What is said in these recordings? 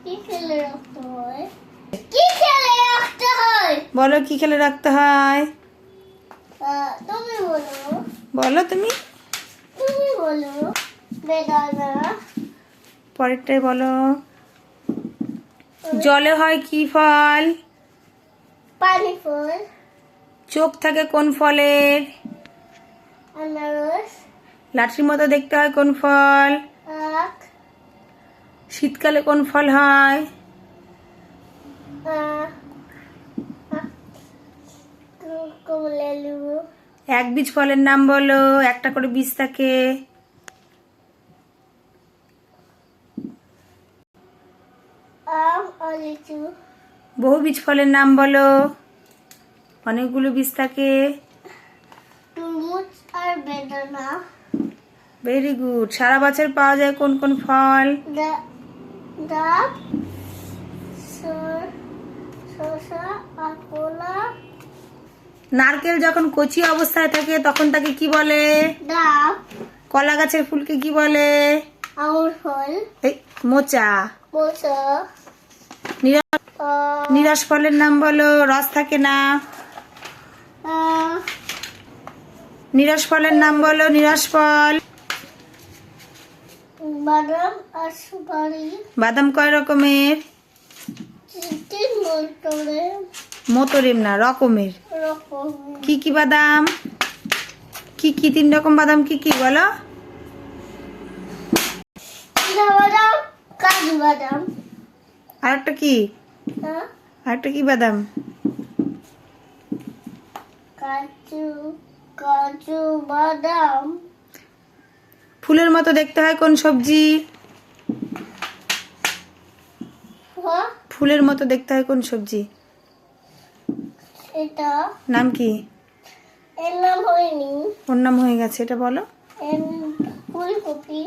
কি খেলে রাখতে হয়? কি খেলে রাখতে হয়? বলো কি খেলে রাখতে হয়? তুমি বলো। বলো তুমি। তুমি বলো। বেদানা। পরেরটাই বলো। জলে হয় কি ফল? পানি ফল। চোখ থাকে কোন ফলের? আনারস। লাঠির মতো দেখতে হয় কোন ফল? আখ। শীতকালে কোন ফল হয়? কমলা লেবু। এক বীজ ফলের নাম বলো, একটা করে বীজ থাকে। আম আর লিচু। বহু বীজ ফলের নাম বলো, অনেকগুলো বীজ থাকে। তরমুজ আর বেদানা। Very good. সারা বছর পাওয়া যায় কোন কোন ফল? ডাব, শসা আর কলা। নারকেল যখন কচি অবস্থায় থাকে তখন তাকে কি বলে? ডাব। কলা গাছের ফুলকে কি বলে? আঙুর ফল। এই মোচা। মোচা। নিরাশ ফলের নাম বলো, রস থাকে না। নিরাশ ফলের নাম বলো, নিরাশ ফল। বাদাম আর সুপারি। বাদাম কয় রকমের? তিন মোতরেম না, রকমের। রকম। কি কি বাদাম? কি কি তিন রকম বাদাম কি কি বলো? বাদাম, কাজু বাদাম। আরেকটা কি? আরেকটা কি বাদাম? কাজু কাজু বাদাম। ফুলের মতো দেখতে হয় কোন সবজি? ফুলের মতো দেখতে হয় কোন সবজি? এটা নাম কি? এর নাম হয়নি। ওর নাম হয়ে গেছে, এটা বলো। ফুলকপি।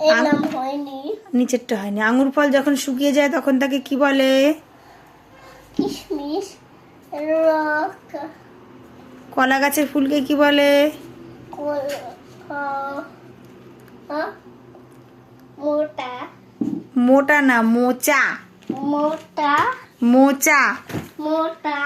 এর এর নাম হয়নি। নিচেরটা হয়নি। আঙুর ফল যখন শুকিয়ে যায় তখন তাকে কি বলে? কিশমিশ। রক। কলা গাছের ফুলকে কি বলে? মোটা। মোটা না, মোচা। মোটা। মোচা। মোটা।